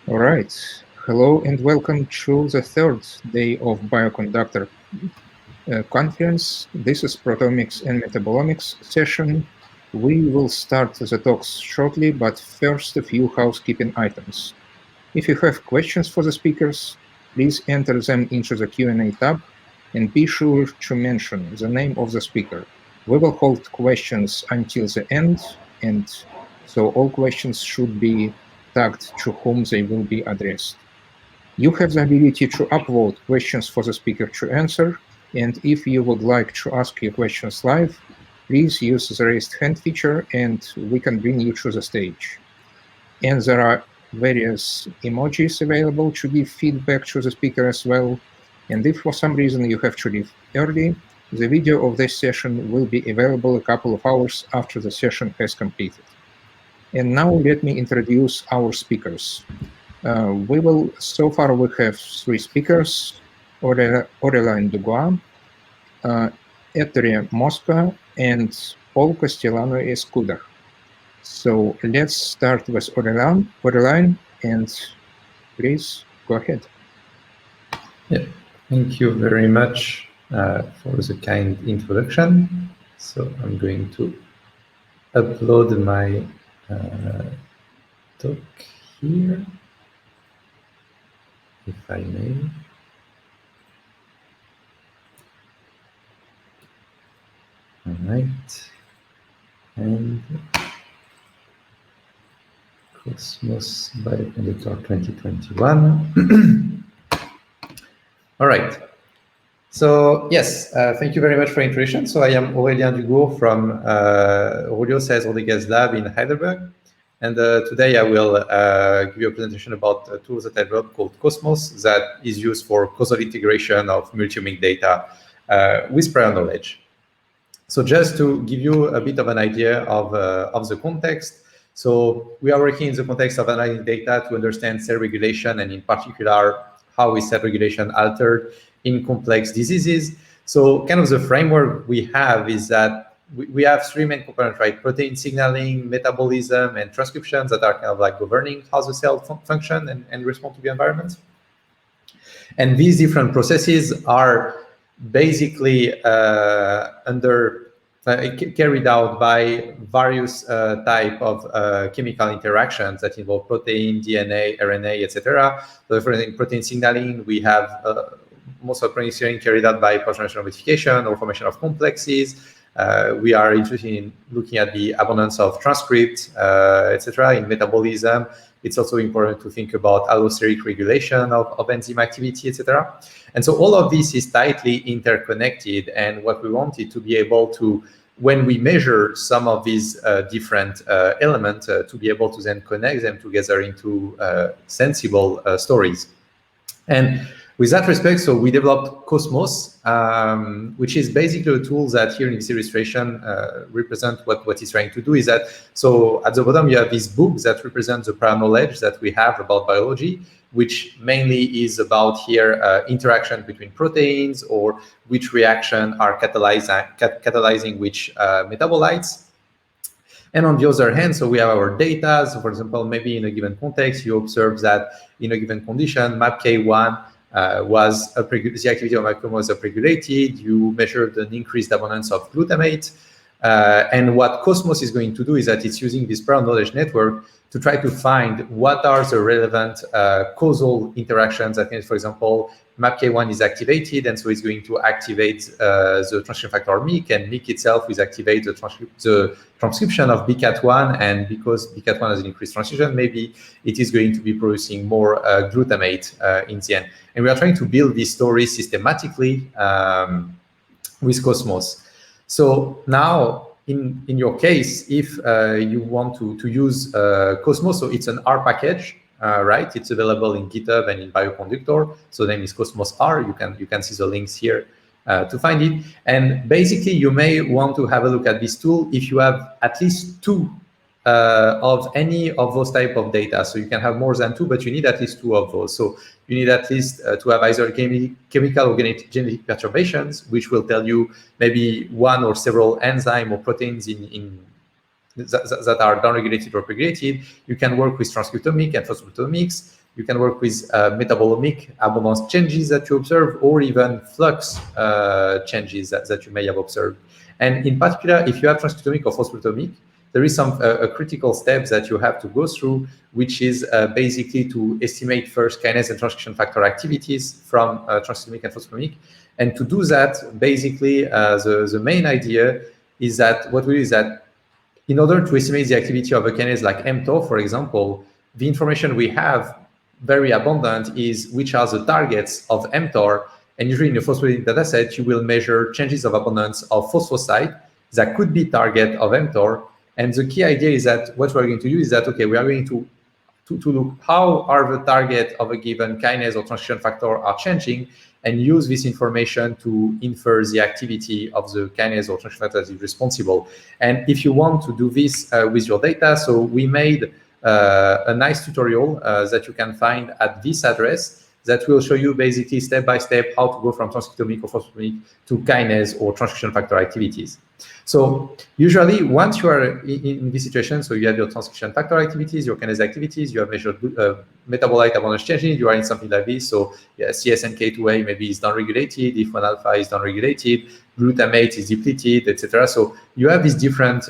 All right. Hello and welcome to the third day of Bioconductor conference. This is Proteomics and Metabolomics session. We will start the talks shortly, but first a few housekeeping items. If you have questions for the speakers, please enter them into the Q&A tab and be sure to mention the name of the speaker. We will hold questions until the end, and so all questions should be tagged to whom they will be addressed. You have the ability to upvote questions for the speaker to answer, and if you would like to ask your questions live, please use the raised hand feature and we can bring you to the stage. And there are various emojis available to give feedback to the speaker as well. And if for some reason you have to leave early, the video of this session will be available a couple of hours after the session has completed. And now let me introduce our speakers. So far we have three speakers: Aurelien Dugourd, Ettore Mosca, and Paul Castellano Escuder. So let's start with Aurelien, and please go ahead. Yeah, thank you very much for the kind introduction. So I'm going to upload my talk here, if I may. All right. And Cosmos Bioconductor 2021. All right. So yes, thank you very much for the introduction. So I am Aurelien Dugourd from Saez-Rodriguez lab in Heidelberg. And today I will give you a presentation about a tool that I developed called Cosmos that is used for causal integration of multi-omic data with prior knowledge. So just to give you a bit of an idea of the context, so we are working in the context of analyzing data to understand cell regulation, and in particular, how is cell regulation altered in complex diseases. So kind of the framework we have is that we have three main components, right? Protein signaling, metabolism, and transcription that are kind of like governing how the cell function and respond to the environment. And these different processes are basically carried out by various type of chemical interactions that involve protein, DNA, RNA, etc. So for protein signaling, we have most of protein signaling carried out by post-translational modification or formation of complexes. We are interested in looking at the abundance of transcript, etc. In metabolism, it's also important to think about allosteric regulation of enzyme activity, etc. And so all of this is tightly interconnected. And what we wanted to be able to, when we measure some of these different elements, to be able to then connect them together into sensible stories. And with that respect, so we developed Cosmos, which is basically a tool that here in this illustration represent what it's trying to do is that, so at the bottom you have this book that represents the prior knowledge that we have about biology, which mainly is about here interaction between proteins or which reaction are catalyzing which metabolites. And on the other hand, so we have our data. So for example, maybe in a given context, you observe that in a given condition, MAPK1 the activity of microbiome was upregulated. You measured an increased abundance of glutamate. And what Cosmos is going to do is that it's using this prior knowledge network to try to find what are the relevant causal interactions. That means, for example, MAPK1 is activated, and so it's going to activate the transcription factor MYC, and MYC itself will activate the transcription of BCAT1, and because BCAT1 has an increased transcription, maybe it is going to be producing more glutamate in the end. And we are trying to build this story systematically with Cosmos. So now, in your case, if you want to use Cosmos, so it's an R package, right? It's available in GitHub and in Bioconductor. So the name is Cosmos R. You can see the links here to find it. And basically, you may want to have a look at this tool if you have at least two of any of those type of data. So you can have more than two, but you need at least two of those. So you need at least to have either chemical or genetic perturbations, which will tell you maybe one or several enzyme or proteins that are downregulated or upregulated. You can work with transcriptomics and phosphoproteomics. You can work with metabolomic abundance changes that you observe, or even flux changes that you may have observed. And in particular, if you have transcriptomic or phosphoproteomic, there is some critical steps that you have to go through, which is basically to estimate first kinase and transcription factor activities from transcriptomic and phosphoproteomic. And to do that, basically, the main idea is that what we do is that in order to estimate the activity of a kinase like mTOR, for example, the information we have very abundant is which are the targets of mTOR. And usually in a phosphoproteomic dataset, you will measure changes of abundance of phosphosite that could be target of mTOR. And the key idea is that what we're going to do is that, okay, we are going to look how are the target of a given kinase or transcription factor are changing, and use this information to infer the activity of the kinase or transcription factor that is responsible. And if you want to do this with your data, so we made a nice tutorial that you can find at this address that will show you basically step by step how to go from transcriptomic or phosphoproteomic to kinase or transcription factor activities. So usually once you are in this situation, so you have your transcription factor activities, your kinase activities, you have measured metabolite abundance changing, you are in something like this. So yeah, CSNK2A maybe is downregulated, if 1-alpha is downregulated, glutamate is depleted, etc. So you have these different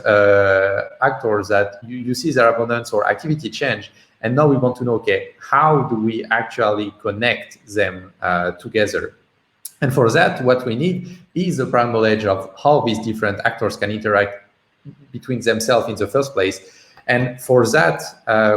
actors that you see their abundance or activity change. And now we want to know, okay, how do we actually connect them together? And for that, what we need is a prior knowledge of how these different actors can interact between themselves in the first place. And for that,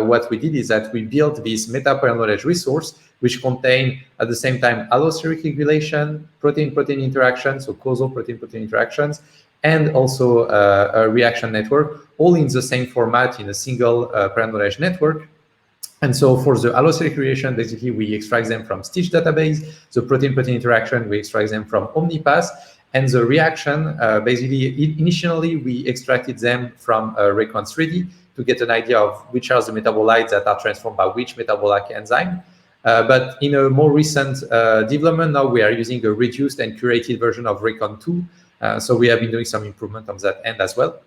what we did is that we built this meta-prior knowledge resource, which contain at the same time allosteric regulation, protein-protein interactions, so causal protein-protein interactions, and also a reaction network, all in the same format in a single prior knowledge network. And so for the allosteric regulation, basically we extract them from Stitch database. The protein-protein interaction, we extract them from Omnipath. And the reaction, basically, initially we extracted them from Recon 3D to get an idea of which are the metabolites that are transformed by which metabolic enzyme. But in a more recent development, now we are using a reduced and curated version of Recon 2. So we have been doing some improvement on that end as well.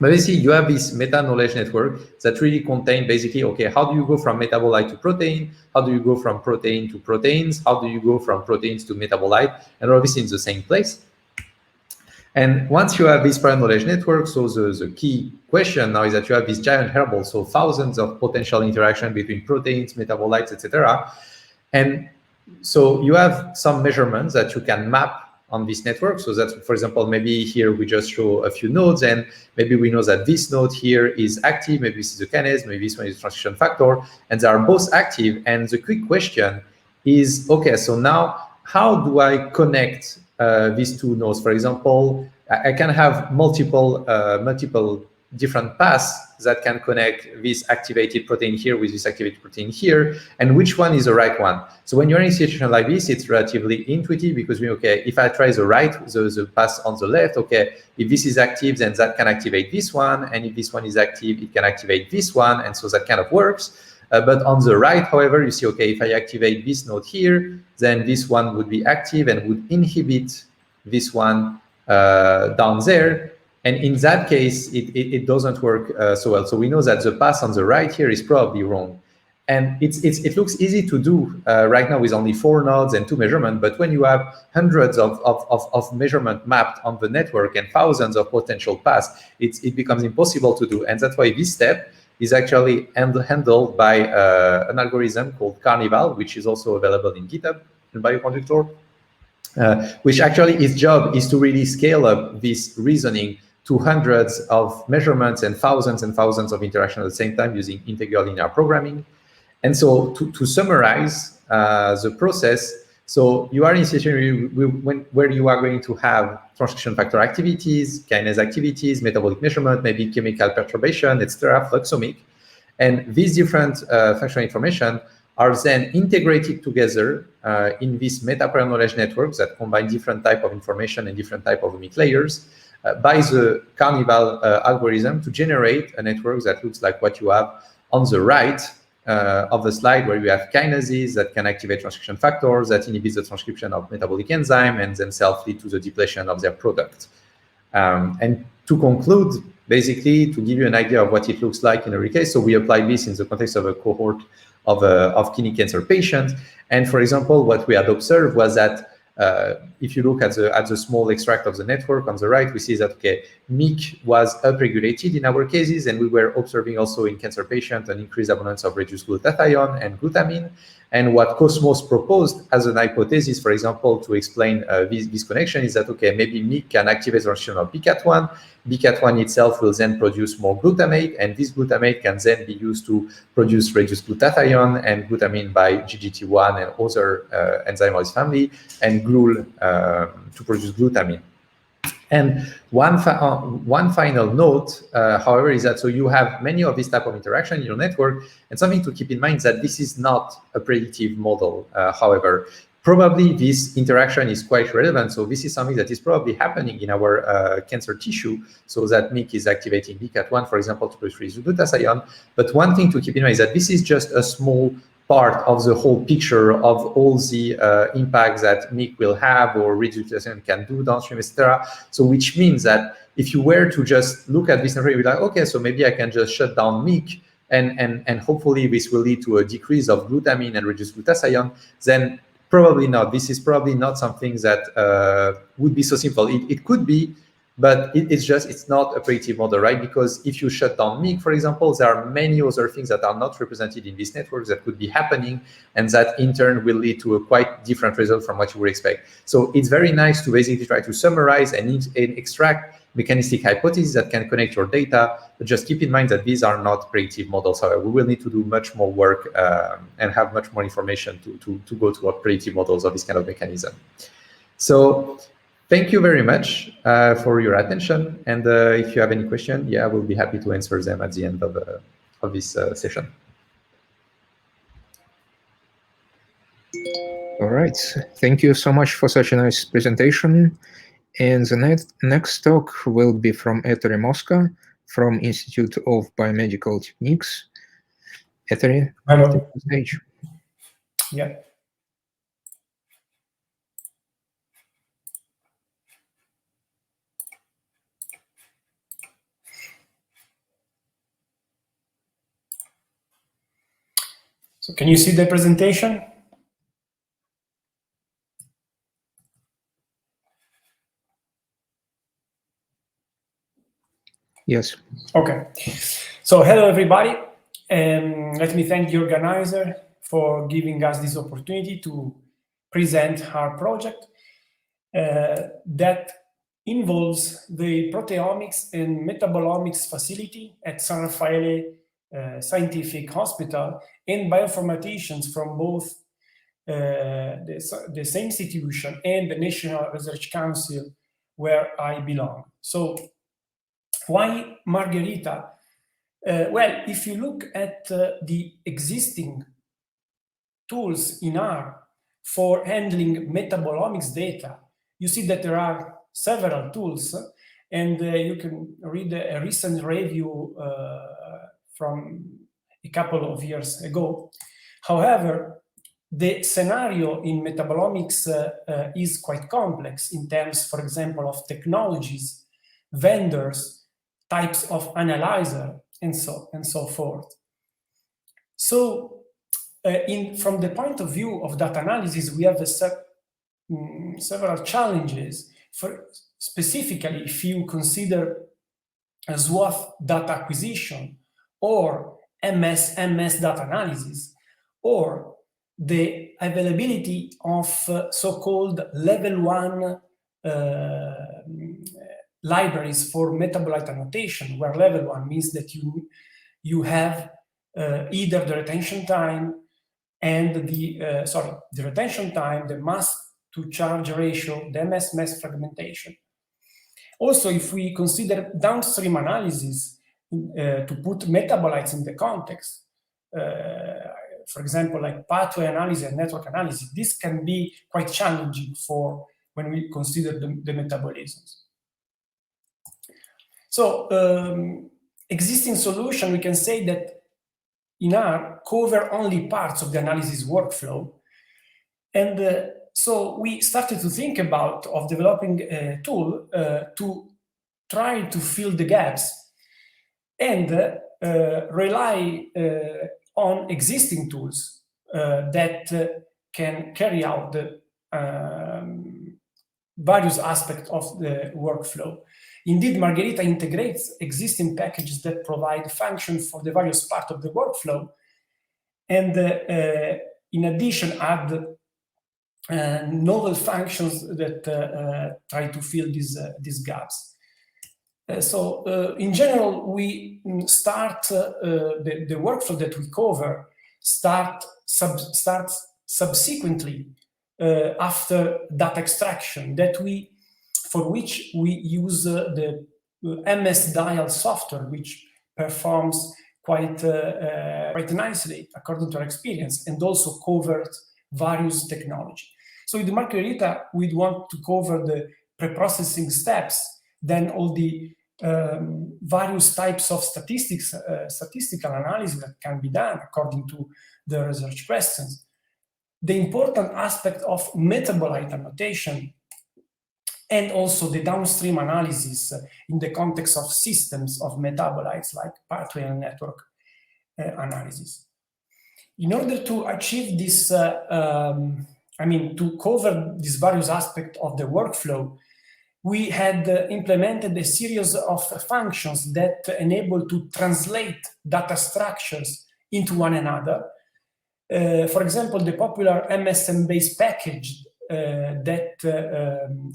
But basically, you have this meta-knowledge network that really contain basically, okay, how do you go from metabolite to protein? How do you go from protein to proteins? How do you go from proteins to metabolite? And obviously in the same place. And once you have this prior knowledge network, so the key question now is that you have this giant hairball, so thousands of potential interaction between proteins, metabolites, etc. And so you have some measurements that you can map on this network. So that, for example, maybe here we just show a few nodes, and maybe we know that this node here is active, maybe this is a kinase, maybe this one is a transcription factor, and they are both active. And the quick question is, okay, so now how do I connect these two nodes? For example, I can have multiple different paths that can connect this activated protein here with this activated protein here, and which one is the right one? So when you're in a situation like this, it's relatively intuitive, because okay, if I try the right, the path on the left, okay, if this is active, then that can activate this one, and if this one is active, it can activate this one, and so that kind of works. But on the right, however, you see, okay, if I activate this node here, then this one would be active and would inhibit this one down there. And in that case, it doesn't work so well. So we know that the path on the right here is probably wrong. And it looks easy to do right now with only 4 nodes and 2 measurements. But when you have hundreds of measurement mapped on the network and thousands of potential paths, it becomes impossible to do. And that's why this step is actually handled by an algorithm called Carnival, which is also available in GitHub in Bioconductor, which actually its job is to really scale up this reasoning to hundreds of measurements and thousands of interactions at the same time using integral linear programming. And so to summarize the process, so you are in a situation where you are going to have transcription factor activities, kinase activities, metabolic measurement, maybe chemical perturbation, etc., fluxomic. And these different functional information are then integrated together in this meta-prior knowledge networks that combine different type of information and different type of omic layers by the Carnival algorithm to generate a network that looks like what you have on the right of the slide, where you have kinases that can activate transcription factors that inhibit the transcription of metabolic enzyme and themselves lead to the depletion of their product. And to conclude, basically to give you an idea of what it looks like in every case. So we apply this in the context of a cohort of kidney cancer patients. And for example, what we had observed was that if you look at the small extract of the network on the right, we see that, okay, MYC was upregulated in our cases, and we were observing also in cancer patients an increased abundance of reduced glutathione and glutamine. And what Korcsmáros proposed as an hypothesis, for example, to explain this connection is that, okay, maybe MYC can activate the action of BCAT1. BCAT1 itself will then produce more glutamate, and this glutamate can then be used to produce reduced glutathione and glutamine by GGT1 and other enzyme of this family, and GLUL to produce glutamine. And one final note, however, is that so you have many of these type of interaction in your network, and something to keep in mind is that this is not a predictive model. However, probably this interaction is quite relevant. So this is something that is probably happening in our cancer tissue, so that MYC is activating BCAT1, for example, to produce glutathione. But one thing to keep in mind is that this is just a small part of the whole picture of all the impacts that MYC will have or reduction can do downstream, etc. So which means that if you were to just look at this and be like, okay, so maybe I can just shut down MYC and hopefully this will lead to a decrease of glutamine and reduce glutathione, then probably not. This is probably not something that would be so simple. It could be, but it's not a predictive model, right? Because if you shut down MYC, for example, there are many other things that are not represented in this network that could be happening, and that in turn will lead to a quite different result from what you would expect. So it's very nice to basically try to summarize and extract mechanistic hypotheses that can connect your data, but just keep in mind that these are not predictive models. However, we will need to do much more work and have much more information to go to predictive models of this kind of mechanism. So thank you very much for your attention. And if you have any question, yeah, we'll be happy to answer them at the end of this session. All right. Thank you so much for such a nice presentation. And the next talk will be from Ettore Mosca from Institute of Biomedical Techniques. Ettore, hello. take the stage. Yeah. So can you see the presentation? Yes. Okay. So hello, everybody. Let me thank the organizer for giving us this opportunity to present our project that involves the Proteomics and Metabolomics facility at San Raffaele Scientific Hospital and bioinformaticians from both the same institution and the National Research Council where I belong. So why Margherita? Well, if you look at the existing tools in R for handling metabolomics data, you see that there are several tools, and you can read a recent review from a couple of years ago. However, the scenario in metabolomics is quite complex in terms, for example, of technologies, vendors, types of analyzer, and so forth. So from the point of view of data analysis, we have several challenges. Specifically, if you consider a SWOT data acquisition or MS data analysis, or the availability of so-called level 1 libraries for metabolite annotation, where level 1 means that you have either the retention time and the retention time, the mass to charge ratio, the MS fragmentation. Also, if we consider downstream analysis to put metabolites in the context, for example, like pathway analysis and network analysis, this can be quite challenging for when we consider the metabolisms. So existing solution, we can say that in R cover only parts of the analysis workflow. And so we started to think about developing a tool to try to fill the gaps and rely on existing tools that can carry out the various aspects of the workflow. Indeed, Margherita integrates existing packages that provide functions for the various parts of the workflow, and in addition add novel functions that try to fill these gaps. So in general, we start the workflow that we cover starts subsequently after data extraction for which we use the MS Dial software, which performs quite nicely according to our experience, and also covers various technology. So with Margherita, we want to cover the preprocessing steps, then all the various types of statistical analysis that can be done according to the research questions, the important aspect of metabolite annotation, and also the downstream analysis in the context of systems of metabolites like pathway and network analysis. In order to achieve this, to cover these various aspects of the workflow, we had implemented a series of functions that enable to translate data structures into one another. For example, the popular MSM-based package that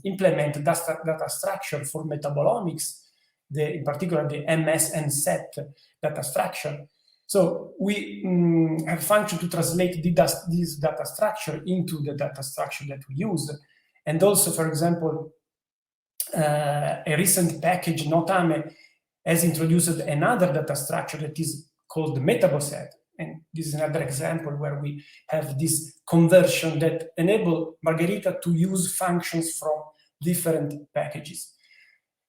implement data structure for metabolomics, in particular the MS-NSET data structure. So we have a function to translate this data structure into the data structure that we use. And also, for example, a recent package, Notame, has introduced another data structure that is called the Metaboset. And this is another example where we have this conversion that enable Margherita to use functions from different packages.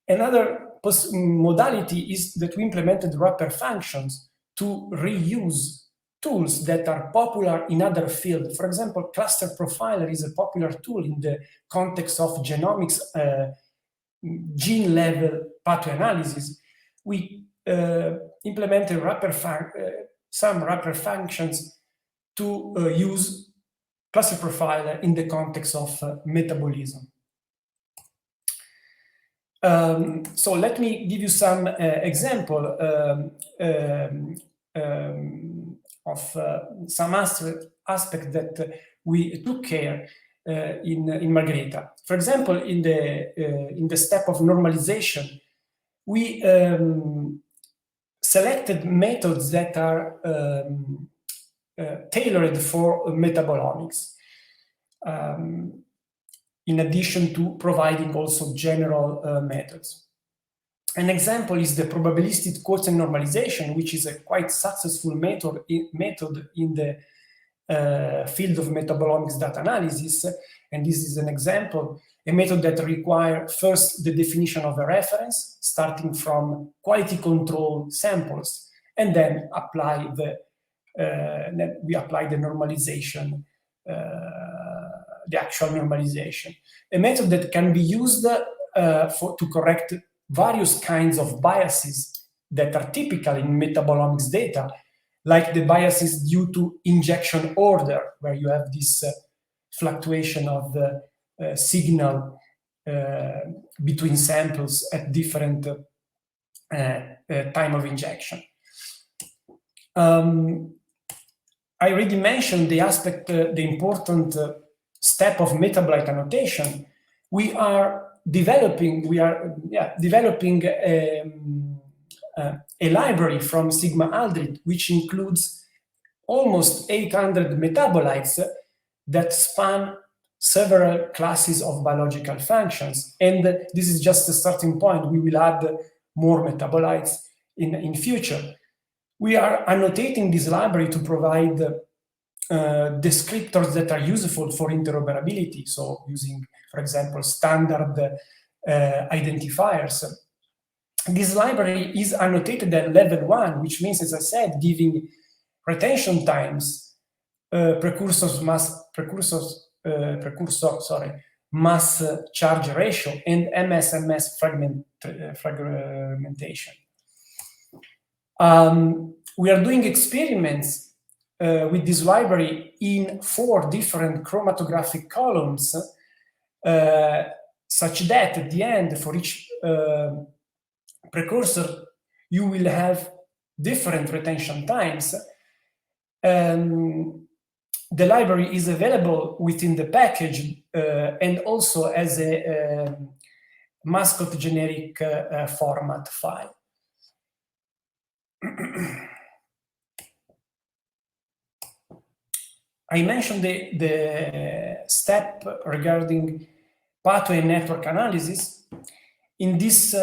Another modality is that we implemented wrapper functions to reuse tools that are popular in other fields. For example, Cluster Profiler is a popular tool in the context of genomics gene-level pathway analysis. We implemented some wrapper functions to use Cluster Profiler in the context of metabolism. So let me give you some example of some aspect that we took care in Margherita. For example, in the step of normalization, we selected methods that are tailored for metabolomics, in addition to providing also general methods. An example is the probabilistic quotient normalization, which is a quite successful method in the field of metabolomics data analysis. And this is an example, a method that requires first the definition of a reference, starting from quality control samples, and then we apply the normalization, the actual normalization. A method that can be used to correct various kinds of biases that are typical in metabolomics data, like the biases due to injection order, where you have this fluctuation of the signal between samples at different time of injection. I already mentioned the aspect, the important step of metabolite annotation. We are developing a library from Sigma-Aldrich, which includes almost 800 metabolites that span several classes of biological functions. And this is just a starting point. We will add more metabolites in future. We are annotating this library to provide descriptors that are useful for interoperability. So using, for example, standard identifiers. This library is annotated at level 1, which means, as I said, giving retention times, mass charge ratio, and MS-MS fragmentation. We are doing experiments with this library in 4 different chromatographic columns, such that at the end, for each precursor, you will have different retention times. The library is available within the package and also as a mascot generic format file. I mentioned the step regarding pathway network analysis. In this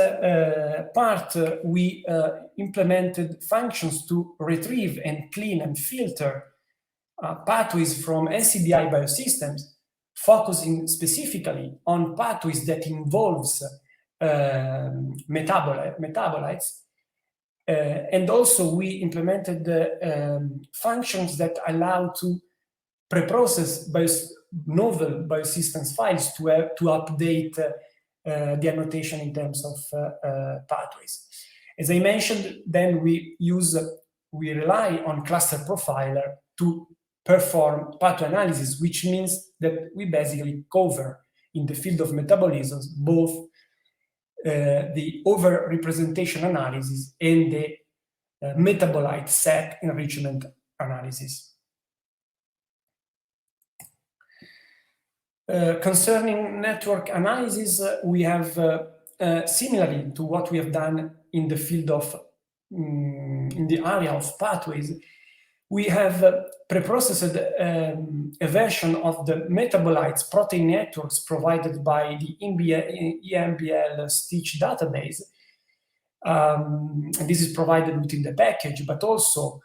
part, we implemented functions to retrieve and clean and filter pathways from NCBI biosystems, focusing specifically on pathways that involves metabolites. And also we implemented functions that allow to preprocess novel biosystems files to update the annotation in terms of pathways. As I mentioned, then we rely on cluster profiler to perform pathway analysis, which means that we basically cover in the field of metabolisms both the over-representation analysis and the metabolite set enrichment analysis. Concerning network analysis, we have, similarly to what we have done in the field of, in the area of pathways, we have preprocessed a version of the metabolites protein networks provided by the EMBL Stitch database. And this is provided within the package, but also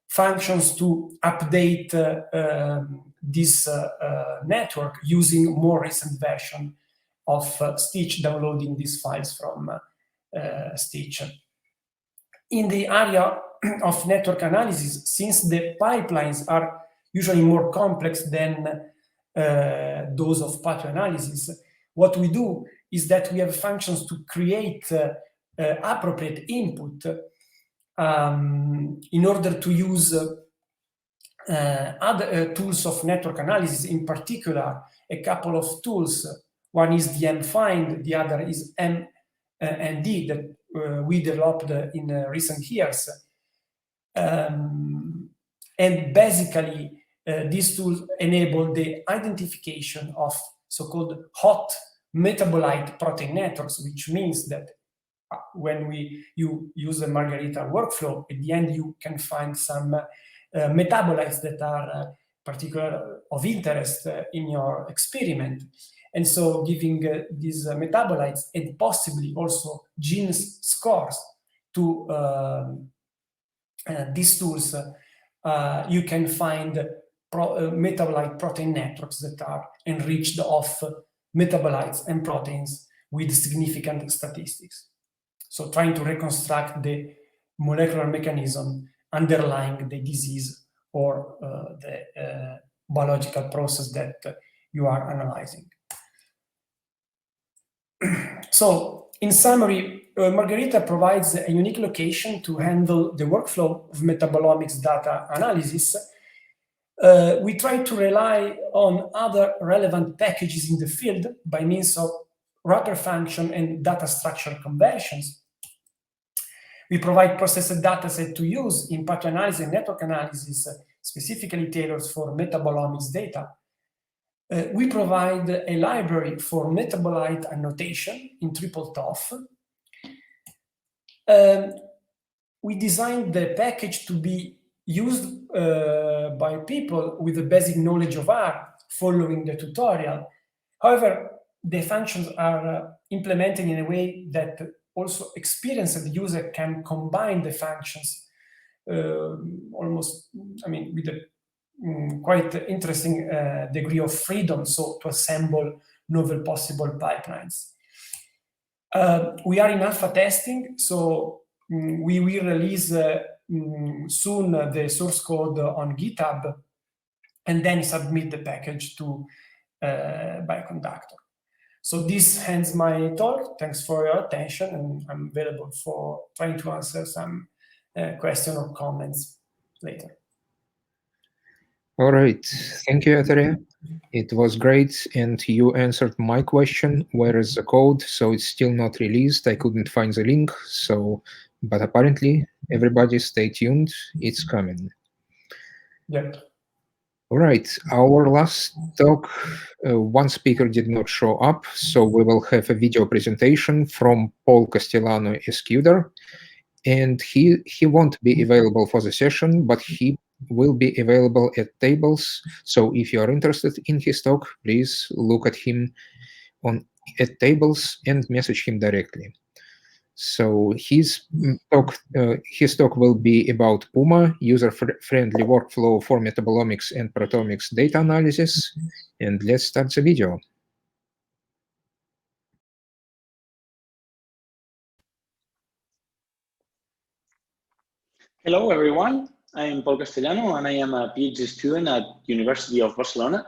functions to update this network using more recent version of Stitch, downloading these files from Stitch. In the area of network analysis, since the pipelines are usually more complex than those of pathway analysis, what we do is that we have functions to create appropriate input in order to use other tools of network analysis, in particular, a couple of tools. One is the MFind, the other is MND that we developed in recent years. And basically, these tools enable the identification of so-called hot metabolite protein networks, which means that when you use the Margarita workflow, at the end you can find some metabolites that are particular of interest in your experiment. And so giving these metabolites and possibly also genes scores to these tools, you can find metabolite protein networks that are enriched of metabolites and proteins with significant statistics. So trying to reconstruct the molecular mechanism underlying the disease or the biological process that you are analyzing. So, in summary, Margarita provides a unique location to handle the workflow of metabolomics data analysis. We try to rely on other relevant packages in the field by means of wrapper function and data structure conversions. We provide processed dataset to use in pathway analysis and network analysis, specifically tailored for metabolomics data. We provide a library for metabolite annotation in TripleTOF. We designed the package to be used by people with a basic knowledge of R following the tutorial. However, the functions are implemented in a way that also experienced user can combine the functions almost, with a quite interesting degree of freedom, so to assemble novel possible pipelines. We are in alpha testing, so we will release soon the source code on GitHub and then submit the package to Bioconductor. So this ends my talk. Thanks for your attention, and I'm available for trying to answer some questions or comments later. All right, thank you, Attila. It was great, and you answered my question, where is the code? So it's still not released. I couldn't find the link, but apparently everybody stay tuned, it's coming. Yep. All right, our last talk, one speaker did not show up, so we will have a video presentation from Paul Castellano Escuder, and he won't be available for the session, but he will be available at tables. So if you are interested in his talk, please look at him at tables and message him directly. So his talk will be about Puma, user-friendly workflow for metabolomics and proteomics data analysis. And let's start the video. Hello, everyone. I am Paul Castellano, and I am a PhD student at University of Barcelona.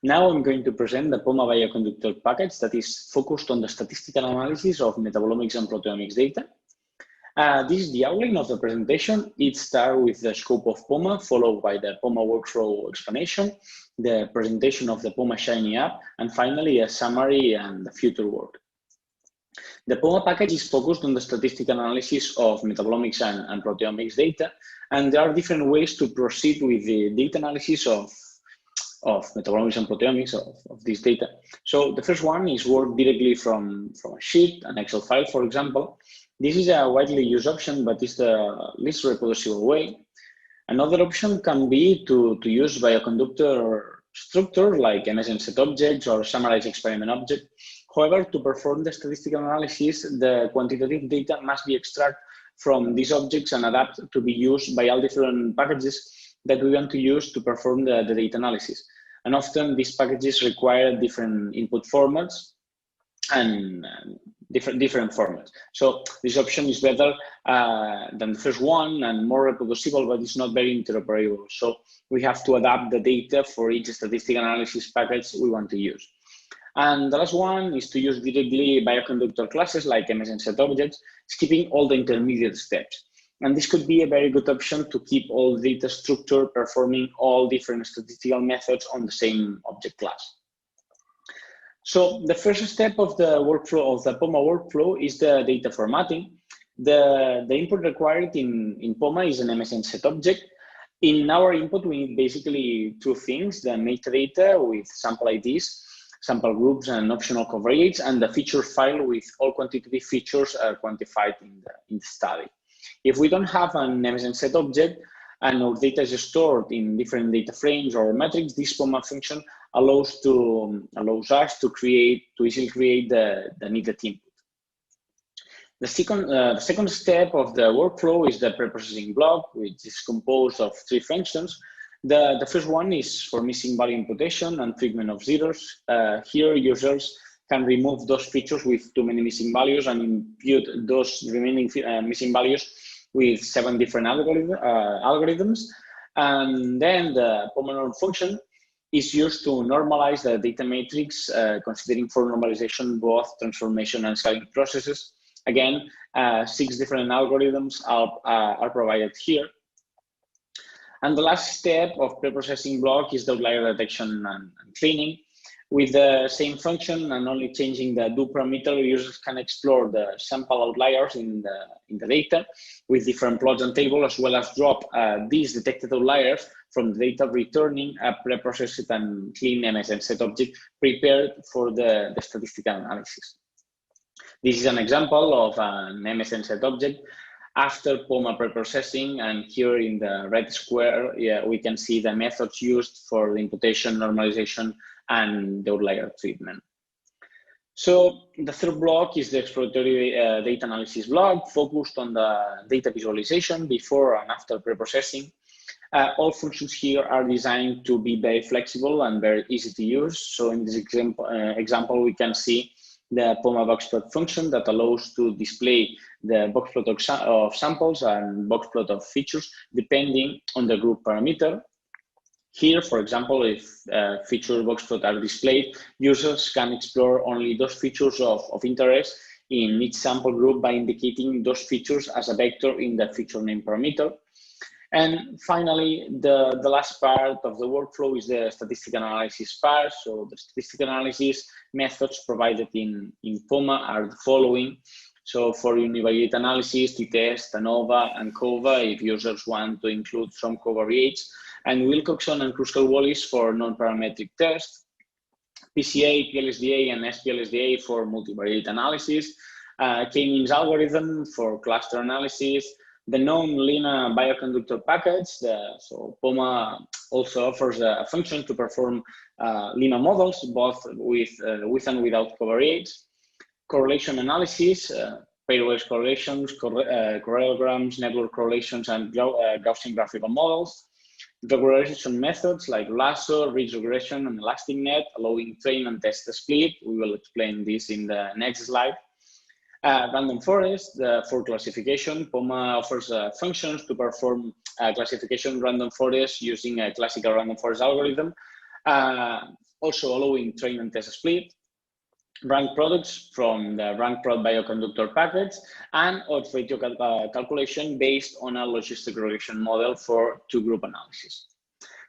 Now I'm going to present the Puma bioconductor package that is focused on the statistical analysis of metabolomics and proteomics data. This is the outline of the presentation. It starts with the scope of Puma, followed by the Puma workflow explanation, the presentation of the Puma Shiny app, and finally a summary and the future work. The Puma package is focused on the statistical analysis of metabolomics and proteomics data, and there are different ways to proceed with the data analysis of metabolomics and proteomics of this data. So the first one is work directly from a sheet, an Excel file, for example. This is a widely used option, but it's the least reproducible way. Another option can be to use bioconductor structure like MSN set objects or summarized experiment object. However, to perform the statistical analysis, the quantitative data must be extracted from these objects and adapted to be used by all different packages that we want to use to perform the data analysis. And often these packages require different input formats and different formats. So this option is better than the first one and more reproducible, but it's not very interoperable. So we have to adapt the data for each statistical analysis package we want to use. And the last one is to use directly bioconductor classes like MSN set objects, skipping all the intermediate steps. And this could be a very good option to keep all data structure performing all different statistical methods on the same object class. So the first step of the workflow of the Puma workflow is the data formatting. The input required in Puma is an MSN set object. In our input, we need basically two things: the metadata with sample IDs, sample groups, and optional covariates, and the feature file with all quantitative features quantified in the study. If we don't have an MSN set object and our data is stored in different data frames or metrics, this Puma function allows us to easily create the needed input. The second step of the workflow is the preprocessing block, which is composed of three functions. The first one is for missing value imputation and treatment of zeros. Here, users can remove those features with too many missing values and impute those remaining missing values with 7 different algorithms. And then the Puma norm function is used to normalize the data matrix, considering for normalization both transformation and scaling processes. Again, 6 different algorithms are provided here. And the last step of preprocessing block is the outlier detection and cleaning. With the same function and only changing the do parameter, users can explore the sample outliers in the data with different plots and tables, as well as drop these detected outliers from the data, returning a preprocessed and clean MSN set object prepared for the statistical analysis. This is an example of an MSN set object after Puma preprocessing, and here in the red square, we can see the methods used for the imputation, normalization, and the outlier treatment. So the third block is the exploratory data analysis block, focused on the data visualization before and after preprocessing. All functions here are designed to be very flexible and very easy to use. So in this example, we can see the Puma boxplot function that allows to display the boxplot of samples and boxplot of features depending on the group parameter. Here, for example, if feature boxplot are displayed, users can explore only those features of interest in each sample group by indicating those features as a vector in the feature name parameter. And finally, the last part of the workflow is the statistical analysis part. So the statistical analysis methods provided in Puma are the following. So for univariate analysis, t-test, ANOVA, and COVA, if users want to include some covariates, and Wilcoxon and Kruskal-Wallis for non-parametric tests, PCA, PLSDA, and SPLSDA for multivariate analysis, K-means algorithm for cluster analysis, the known Lima bioconductor package. So Puma also offers a function to perform Lima models, both with and without covariates. Correlation analysis, pairwise correlations, correlograms, network correlations, and Gaussian graphical models. Regression methods like lasso, ridge regression, and elastic net, allowing train and test split. We will explain this in the next slide. Random forest for classification. Puma offers functions to perform classification random forest using a classical random forest algorithm, also allowing train and test split. Rank products from the rank prod bioconductor package, and odds ratio calculation based on a logistic regression model for two-group analysis.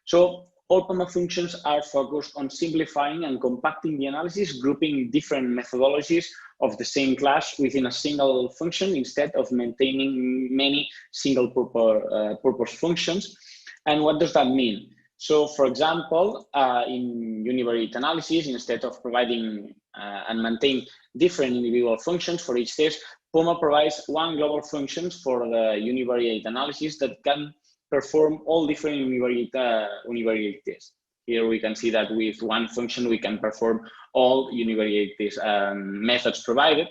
So all Puma functions are focused on simplifying and compacting the analysis, grouping different methodologies of the same class within a single function instead of maintaining many single purpose functions. And what does that mean? So for example, in univariate analysis, instead of providing and maintain different individual functions for each test, Puma provides one global function for the univariate analysis that can perform all different univariate tests. Here we can see that with one function we can perform all univariate test methods provided,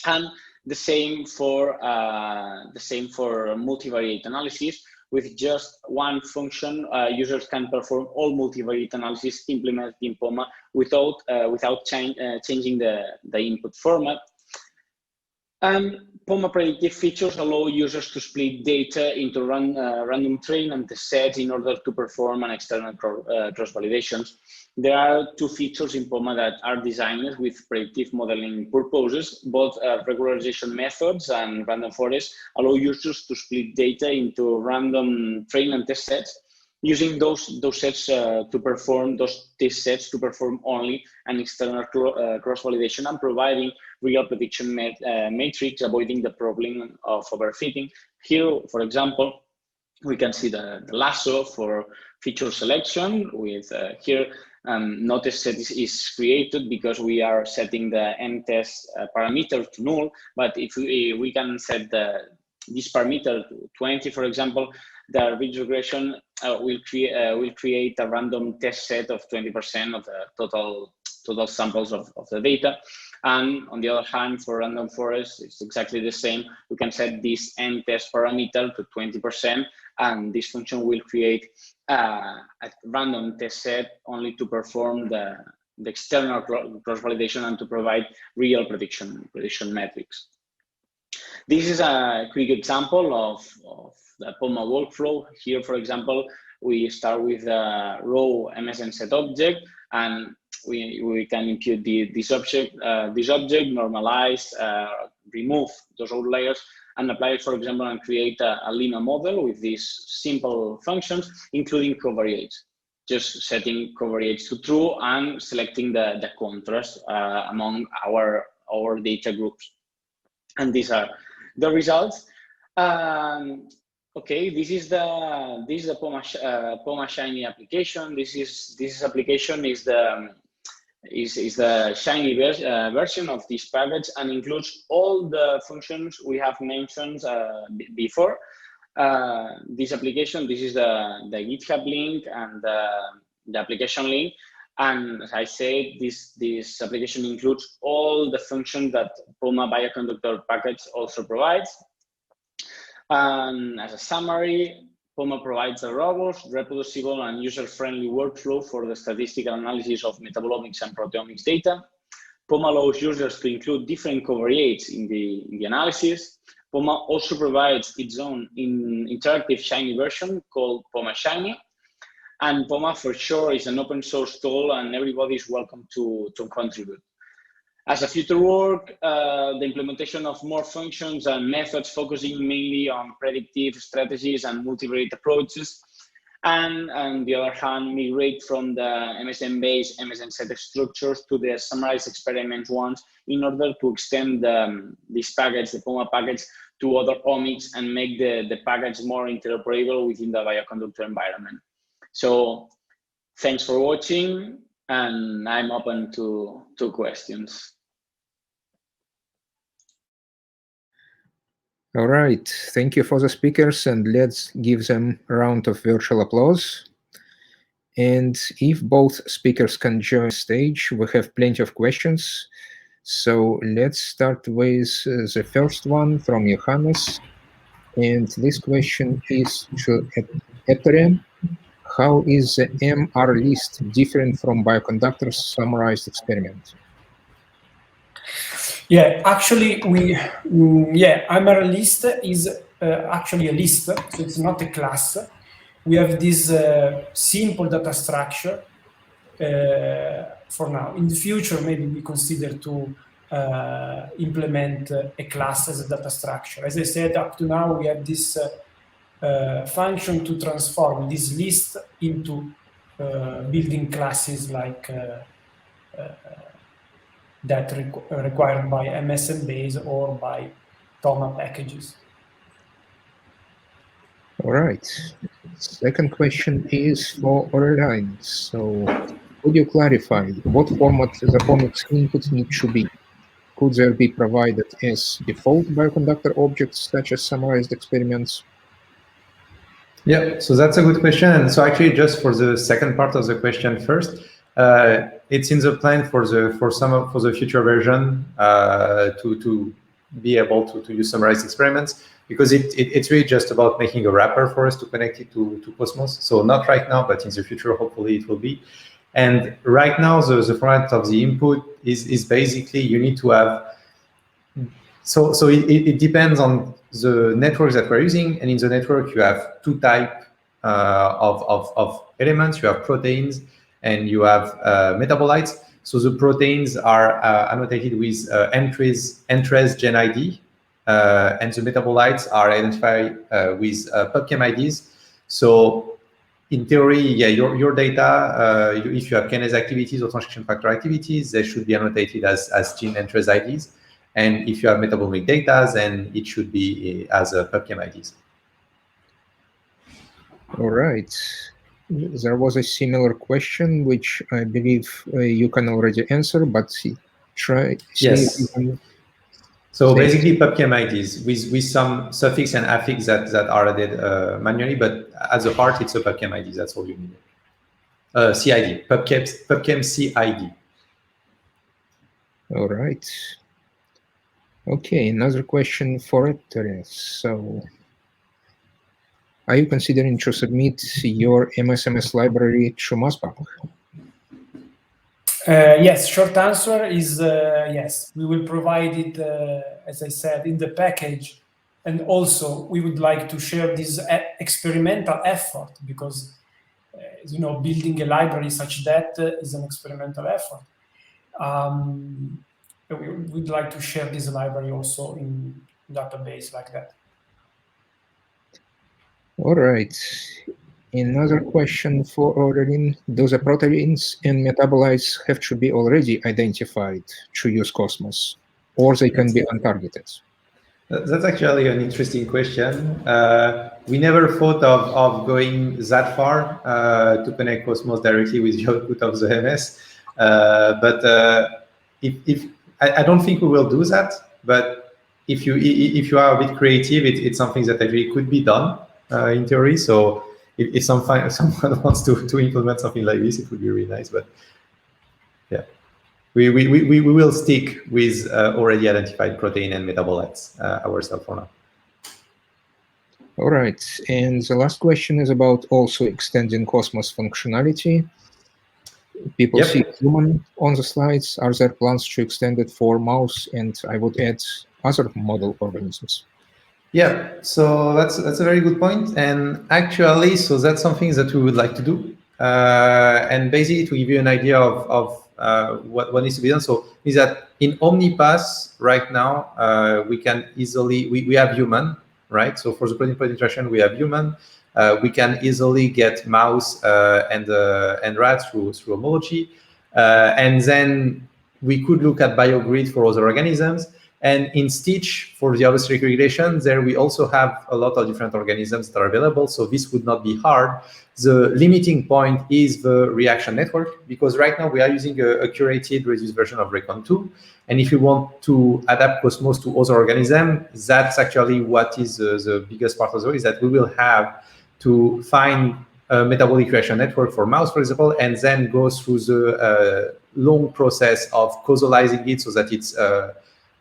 and the same for multivariate analysis. With just one function, users can perform all multivariate analysis implemented in Puma without changing the input format. And Puma predictive features allow users to split data into random train and test sets in order to perform an external cross-validations. There are two features in Puma that are designed with predictive modeling purposes. Both regularization methods and random forest allow users to split data into random train and test sets, using those sets to perform those test sets to perform only an external cross-validation and providing real prediction matrix, avoiding the problem of overfitting. Here, for example, we can see the lasso for feature selection with here no test set is created because we are setting the n-test parameter to null. But if we can set this parameter to 20, for example, the ridge regression will create a random test set of 20% of the total samples of the data. And on the other hand, for random forest, it's exactly the same. We can set this n-test parameter to 20%, and this function will create a random test set only to perform the external cross-validation and to provide real prediction metrics. This is a quick example of the Puma workflow. Here, for example, we start with a raw MSN set object, and we can impute this object, normalize, remove those outliers, and apply it, for example, and create a Lima model with these simple functions, including covariates. Just setting covariates to true and selecting the contrast among our data groups. And these are the results. Okay, this is the Puma Shiny application. This application is the Shiny version of this package and includes all the functions we have mentioned before. This application, this is the GitHub link and the application link. And as I said, this application includes all the functions that Puma bioconductor package also provides. As a summary, Puma provides a robust, reproducible, and user-friendly workflow for the statistical analysis of metabolomics and proteomics data. Puma allows users to include different covariates in the analysis. Puma also provides its own interactive Shiny version called Puma Shiny. And Puma for sure is an open source tool and everybody is welcome to contribute. As a future work, the implementation of more functions and methods focusing mainly on predictive strategies and multivariate approaches, and on the other hand, migrate from the MSN-based MSN set structures to the summarized experiment ones in order to extend this package, the Puma package, to other omics and make the package more interoperable within the bioconductor environment. So thanks for watching, and I'm open to questions. All right, thank you for the speakers, and let's give them a round of virtual applause. And if both speakers can join the stage, we have plenty of questions. So let's start with the first one from Johannes. And this question is to Attila. How is the MR list different from bioconductors summarized experiment? Yeah, actually, MR list is actually a list, so it's not a class. We have this simple data structure for now. In the future, maybe we consider to implement a class as a data structure. As I said, up to now, we have this function to transform this list into building classes like that required by MSN base or by Puma packages. All right. Second question is for Aurelien. So could you clarify what format the omics inputs need to be? Could there be provided as default bioconductor objects such as summarized experiments? Yeah, so that's a good question. And so actually, just for the second part of the question first, it's in the plan for the future version to be able to use summarized experiments, because it's really just about making a wrapper for us to connect it to Cosmos. So not right now, but in the future, hopefully it will be. And right now, the format of the input is basically you need to have. So it depends on the networks that we're using, and in the network you have two types of elements. You have proteins and you have metabolites. So the proteins are annotated with entries gen ID, and the metabolites are identified with PubChem IDs. So in theory, yeah, your data, if you have kinase activities or transcription factor activities, they should be annotated as gene entries IDs. And if you have metabolomic data, then it should be as a PubChem IDs. All right. There was a similar question, which I believe you can already answer, but try. Yes. So basically PubChem IDs with some suffix and affix that are added manually, but at the heart, it's a PubChem ID. That's all you need. CID, PubChem CID. All right. Okay, another question for Attila. So, are you considering to submit your MSMS library to MassBank? Yes, short answer is yes. We will provide it, as I said, in the package. And also, we would like to share this experimental effort because, you know, building a library such that is an experimental effort. We would like to share this library also in database like that. All right. Another question for Aurelien. Do the proteins and metabolites have to be already identified to use Cosmos, or they can be untargeted? That's actually an interesting question. We never thought of going that far to connect Cosmos directly with the output of the MS. But if I don't think we will do that, but if you are a bit creative, it's something that actually could be done in theory. So if someone wants to implement something like this, it would be really nice. But yeah, we will stick with already identified protein and metabolites ourselves for now. All right, and the last question is about also extending Cosmos functionality. People see human on the slides. Are there plans to extend it for mouse? And I would add other model organisms. Yeah, so that's a very good point. And actually, so that's something that we would like to do. And basically, to give you an idea of what needs to be done, so is that in Omnipath right now, we can easily, we have human, right? So for the protein-protein interaction, we have human. We can easily get mouse and rat through homology. And then we could look at BioGrid for other organisms. And in Stitch, for the allosteric regulation, there we also have a lot of different organisms that are available, so this would not be hard. The limiting point is the reaction network, because right now we are using a curated reduced version of Recon 2. And if you want to adapt Cosmos to other organisms, that's actually what is the biggest part of the way, is that we will have to find a metabolic reaction network for mouse, for example, and then go through the long process of causalizing it so that it's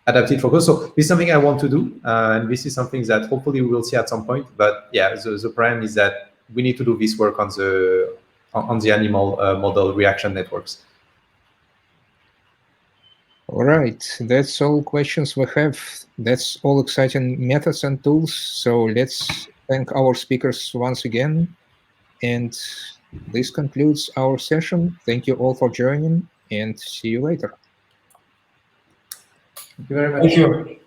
adapted for. So this is something I want to do, and this is something that hopefully we will see at some point. But yeah, the problem is that we need to do this work on the animal model reaction networks. All right, that's all questions we have. That's all exciting methods and tools. So let's thank our speakers once again. And this concludes our session. Thank you all for joining, and see you later. Thank you very much. Thank you.